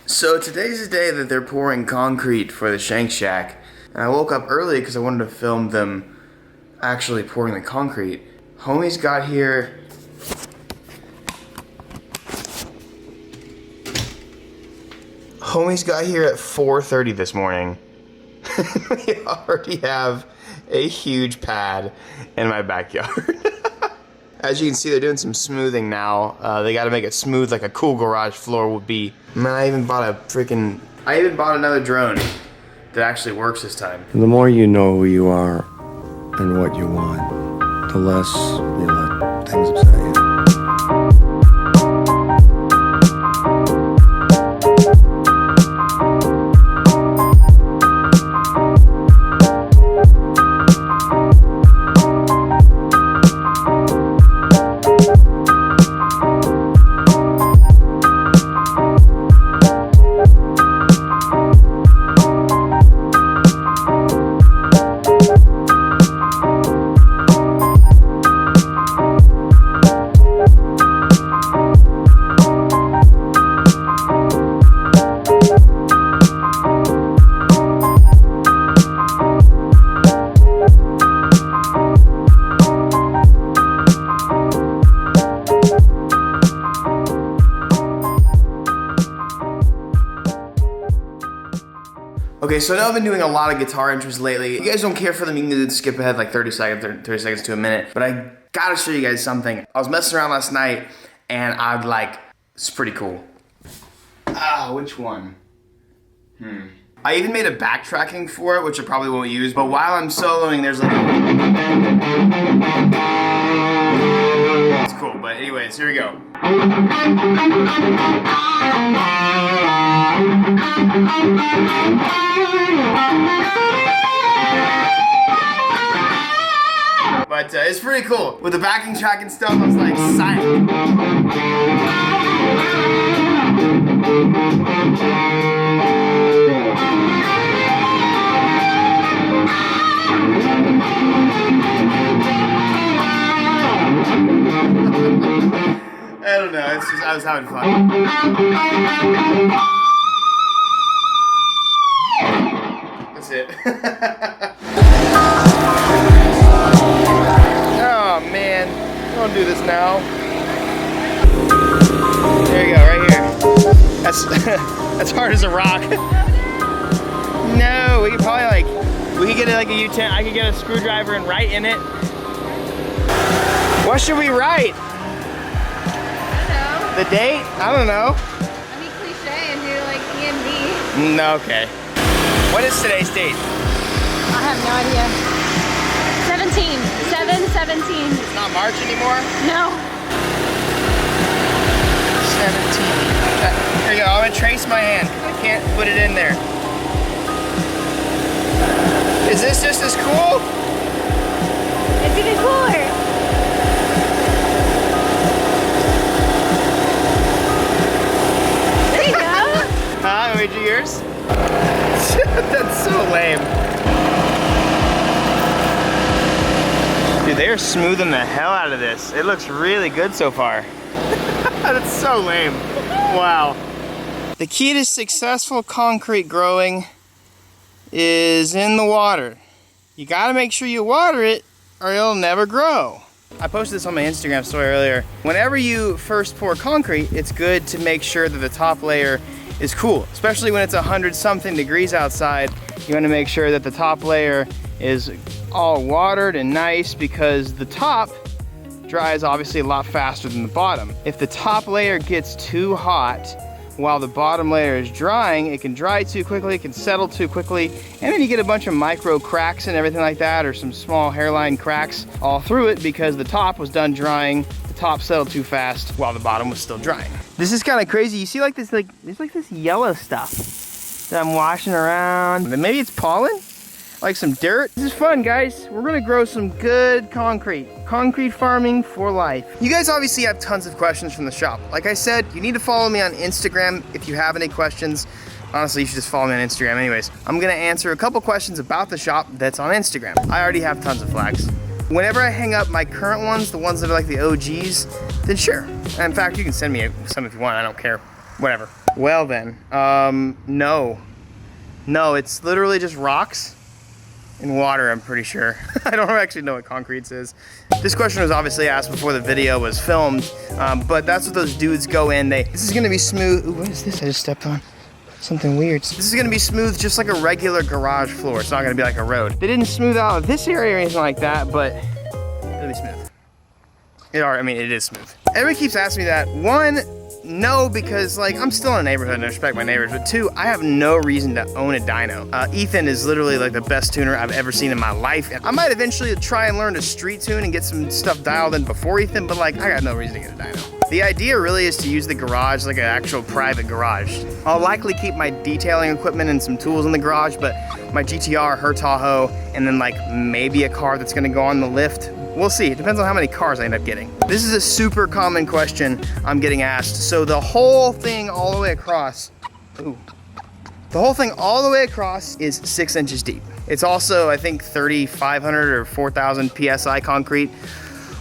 So today's the day that they're pouring concrete for the Shank Shack. And I woke up early because I wanted to film them actually pouring the concrete. Homie's got here. Homie's got here at 4:30 this morning. We already have a huge pad in my backyard. As you can see, they're doing some smoothing now. They gotta make it smooth like a cool garage floor would be. Man, I even bought another drone that actually works this time. The more you know who you are and what you want, the less you let things upset you. Okay, so I know I've been doing a lot of guitar intros lately. If you guys don't care for them, you can skip ahead like 30 seconds to a minute. But I gotta show you guys something. I was messing around last night and I'd like, it's pretty cool. Which one? I even made a backtracking for it, which I probably won't use, but while I'm soloing, there's like it's cool, but anyways, here we go. But it's pretty cool. With the backing track and stuff, I was like, psyched. I don't know, it's just, I was having fun. That's it. Oh man, don't do this now. There you go, right here. That's hard as a rock. No, we could probably we could get like a U-10, I could get a screwdriver and write in it. What should we write? The date? I don't know. I mean, cliche and do like EMD. No, okay. What is today's date? I have no idea. 17. 7/17. It's not March anymore? No. 17. There you go. I'm gonna trace my hand. I can't put it in there. Is this just as cool? It's even cooler. Wait, do yours? That's so lame. Dude, they are smoothing the hell out of this. It looks really good so far. That's so lame. Wow. The key to successful concrete growing is in the water. You gotta make sure you water it or it'll never grow. I posted this on my Instagram story earlier. Whenever you first pour concrete, it's good to make sure that the top layer is cool, especially when it's 100-something degrees outside. You want to make sure that the top layer is all watered and nice because the top dries obviously a lot faster than the bottom. If the top layer gets too hot while the bottom layer is drying, it can dry too quickly, it can settle too quickly, and then you get a bunch of micro cracks and everything like that, or some small hairline cracks all through it because the top was done drying. Top settled too fast while the bottom was still drying. This is kind of crazy. You see like this, there's like this yellow stuff that I'm washing around. Maybe it's pollen, like some dirt. This is fun, guys. We're gonna grow some good concrete. Concrete farming for life. You guys obviously have tons of questions from the shop. Like I said, you need to follow me on Instagram if you have any questions. Honestly, you should just follow me on Instagram anyways. I'm gonna answer a couple questions about the shop that's on Instagram. I already have tons of flags. Whenever I hang up my current ones, the ones that are like the OGs, then sure. And in fact, you can send me some if you want, I don't care. Whatever. Well then, no. No, it's literally just rocks and water, I'm pretty sure. I don't actually know what concrete is. This question was obviously asked before the video was filmed, but that's what those dudes go in. This is gonna be smooth. Ooh, what is this I just stepped on? Something weird. This is gonna be smooth just like a regular garage floor. It's not gonna be like a road. They didn't smooth out this area or anything like that, but it'll be smooth. It is smooth. Everybody keeps asking me that. One, no, because like I'm still in a neighborhood and I respect my neighbors, but two, I have no reason to own a dyno. Ethan is literally like the best tuner I've ever seen in my life. And I might eventually try and learn to street tune and get some stuff dialed in before Ethan, but like I got no reason to get a dyno. The idea really is to use the garage like an actual private garage. I'll likely keep my detailing equipment and some tools in the garage, but my GTR, her Tahoe, and then like maybe a car that's gonna go on the lift. We'll see, it depends on how many cars I end up getting. This is a super common question I'm getting asked. So the whole thing all the way across, the whole thing all the way across is 6 inches deep. It's also, I think, 3,500 or 4,000 PSI concrete,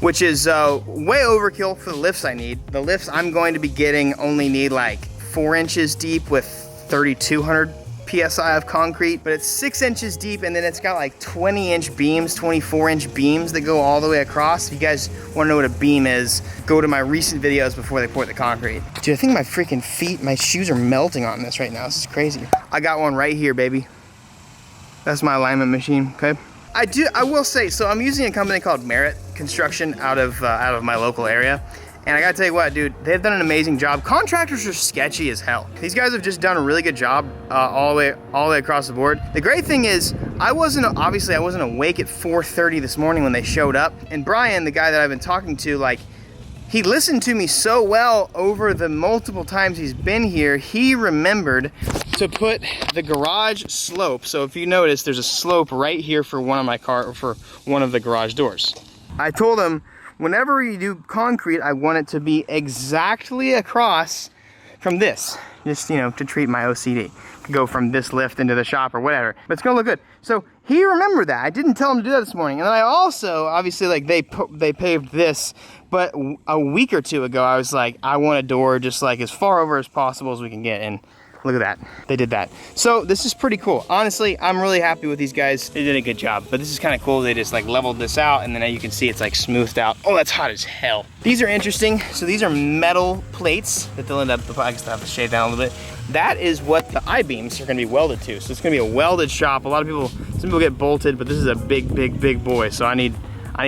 which is way overkill for the lifts I need. The lifts I'm going to be getting only need like 4 inches deep with 3,200 PSI of concrete, but it's 6 inches deep, and then it's got like 20-inch beams, 24-inch beams that go all the way across. If you guys want to know what a beam is, go to my recent videos before they poured the concrete. Dude, I think my freaking feet, my shoes are melting on this right now. This is crazy. I got one right here, baby. That's my alignment machine, okay? I will say, so I'm using a company called Merit Construction out of my local area. And I gotta tell you what, dude, they've done an amazing job. Contractors are sketchy as hell. These guys have just done a really good job all the way across the board. The great thing is, I wasn't awake at 4:30 this morning when they showed up. And Brian, the guy that I've been talking to, like, he listened to me so well over the multiple times he's been here, he remembered to put the garage slope. So if you notice, there's a slope right here for one of the garage doors. I told him, whenever you do concrete, I want it to be exactly across from this. Just, you know, to treat my OCD. Go from this lift into the shop or whatever. But it's gonna look good. So he remembered that. I didn't tell him to do that this morning. And then I also, obviously, like they paved this, but a week or two ago, I was like, I want a door just like as far over as possible as we can get. And look at that, they did that. So this is pretty cool. Honestly, I'm really happy with these guys. They did a good job, but this is kind of cool. They just like leveled this out, and then you can see it's like smoothed out. Oh, that's hot as hell. These are interesting. So these are metal plates that they'll end up, I guess they'll have to shave down a little bit. That is what the I-beams are gonna be welded to. So it's gonna be a welded shop. Some people get bolted, but this is a big boy. So I need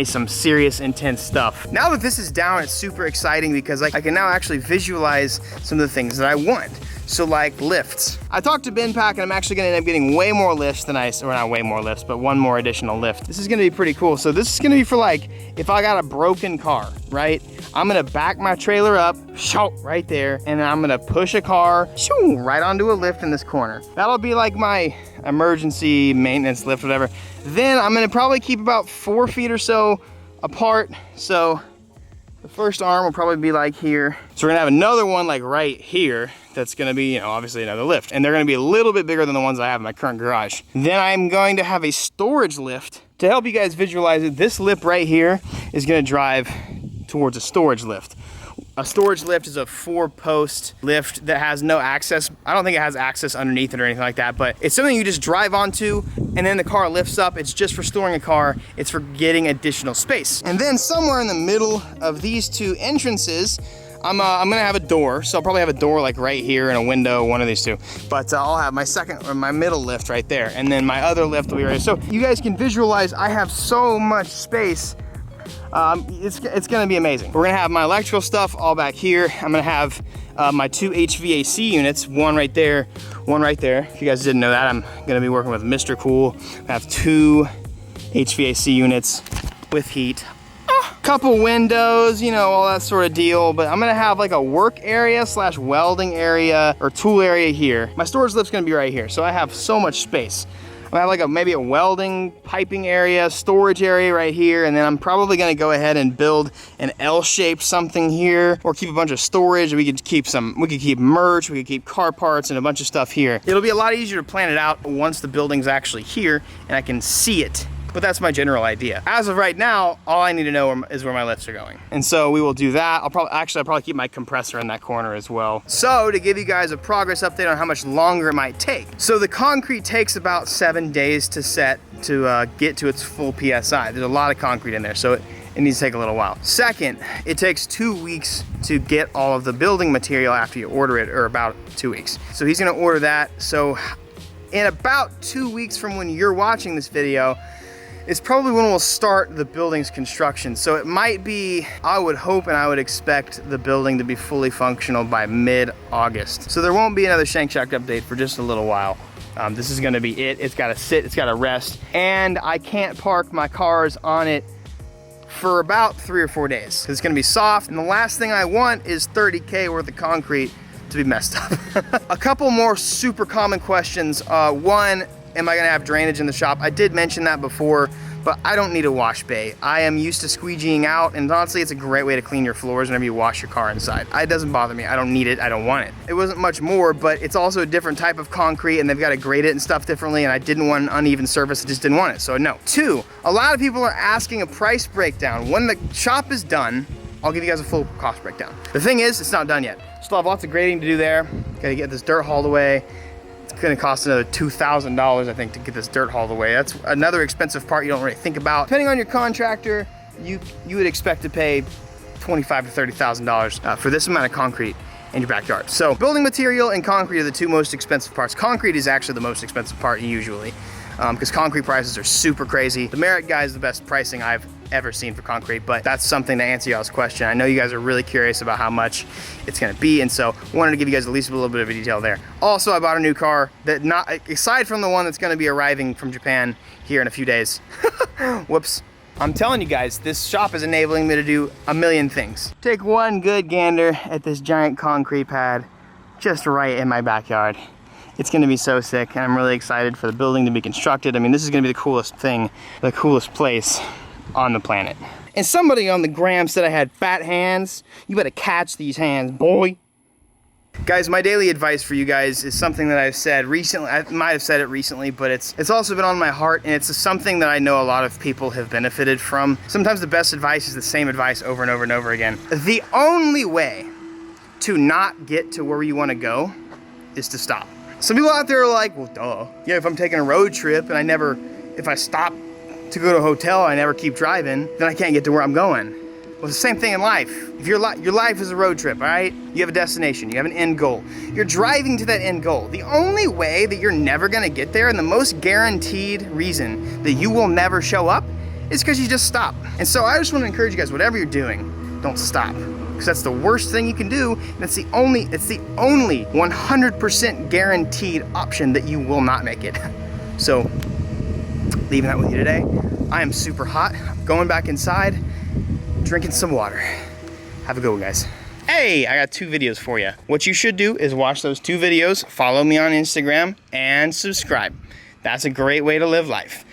some serious intense stuff. Now that this is down, it's super exciting because I can now actually visualize some of the things that I want. So like lifts. I talked to Ben Pack and I'm actually gonna end up getting way more lifts than or not way more lifts, but one more additional lift. This is gonna be pretty cool. So this is gonna be for like, if I got a broken car, right? I'm gonna back my trailer up, right there, and then I'm gonna push a car, right onto a lift in this corner. That'll be like my emergency maintenance lift, whatever. Then I'm gonna probably keep about 4 feet or so apart. So the first arm will probably be like here. So we're gonna have another one like right here. That's gonna be, you know, obviously another lift. And they're gonna be a little bit bigger than the ones I have in my current garage. Then I'm going to have a storage lift. To help you guys visualize it, this lip right here is gonna drive towards a storage lift. A storage lift is a 4-post lift that has no access. I don't think it has access underneath it or anything like that, but it's something you just drive onto and then the car lifts up. It's just for storing a car. It's for getting additional space. And then somewhere in the middle of these two entrances, I'm gonna have a door. So I'll probably have a door like right here and a window, one of these two. But I'll have my middle lift right there. And then my other lift will be right here. So you guys can visualize I have so much space. It's gonna be amazing. We're gonna have my electrical stuff all back here. I'm gonna have my 2 HVAC units, one right there, one right there. If you guys didn't know that, I'm gonna be working with Mr. Cool. I have 2 HVAC units with heat. Couple windows, you know, all that sort of deal. But I'm gonna have like a work area / welding area or tool area here. My storage lift's gonna be right here. So I have so much space. I have like maybe a welding piping area, storage area right here, and then I'm probably gonna go ahead and build an L-shaped something here, or keep a bunch of storage. We could keep merch, we could keep car parts and a bunch of stuff here. It'll be a lot easier to plan it out once the building's actually here and I can see it but that's my general idea. As of right now, all I need to know is where my lifts are going. And so we will do that. I'll probably keep my compressor in that corner as well. So to give you guys a progress update on how much longer it might take. So the concrete takes about 7 days to set to get to its full PSI. There's a lot of concrete in there, so it needs to take a little while. Second, it takes 2 weeks to get all of the building material after you order it, or about 2 weeks. So he's gonna order that. So in about 2 weeks from when you're watching this video, it's probably when we'll start the building's construction. So it might be, I would hope and I would expect the building to be fully functional by mid-August. So there won't be another Shank Shack update for just a little while. This is gonna be it. It's gotta sit, it's gotta rest, and I can't park my cars on it for about 3 or 4 days. It's gonna be soft, and the last thing I want is 30K worth of concrete to be messed up. A couple more super common questions. One, am I gonna have drainage in the shop? I did mention that before, but I don't need a wash bay. I am used to squeegeeing out, and honestly, it's a great way to clean your floors whenever you wash your car inside. It doesn't bother me. I don't need it, I don't want it. It wasn't much more, but it's also a different type of concrete, and they've got to grade it and stuff differently, and I didn't want an uneven surface, I just didn't want it, so no. Two, a lot of people are asking a price breakdown. When the shop is done, I'll give you guys a full cost breakdown. The thing is, it's not done yet. Still have lots of grading to do there. Gotta get this dirt hauled away. It's gonna cost another $2,000, I think, to get this dirt hauled away. That's another expensive part you don't really think about. Depending on your contractor, you would expect to pay $25,000 to $30,000 for this amount of concrete in your backyard. So building material and concrete are the two most expensive parts. Concrete is actually the most expensive part usually, because concrete prices are super crazy. The Merit guy is the best pricing I've ever seen for concrete, but that's something to answer y'all's question. I know you guys are really curious about how much it's gonna be, and so wanted to give you guys at least a little bit of a detail there. Also, I bought a new car that, not aside from the one that's gonna be arriving from Japan here in a few days. Whoops. I'm telling you guys, this shop is enabling me to do a million things. Take one good gander at this giant concrete pad just right in my backyard. It's gonna be so sick, and I'm really excited for the building to be constructed. I mean, this is gonna be the coolest thing, the coolest place on the planet. And somebody on the gram said I had fat hands. You better catch these hands, boy. Guys, my daily advice for you guys is something that I've said recently. I might have said it recently, but it's also been on my heart, and it's something that I know a lot of people have benefited from. Sometimes the best advice is the same advice over and over and over again. The only way to not get to where you want to go is to stop. Some people out there are like, well, duh. Yeah, if I'm taking a road trip and if I stop to go to a hotel, I never keep driving, then I can't get to where I'm going. Well, it's the same thing in life. If your life is a road trip, all right? You have a destination, you have an end goal. You're driving to that end goal. The only way that you're never gonna get there, and the most guaranteed reason that you will never show up, is because you just stop. And so I just wanna encourage you guys, whatever you're doing, don't stop. Because that's the worst thing you can do, and it's the only 100% guaranteed option that you will not make it. So, leaving that with you today. I am super hot. I'm going back inside, drinking some water. Have a good one, guys. Hey, I got 2 videos for you. What you should do is watch those 2 videos, follow me on Instagram, and subscribe. That's a great way to live life.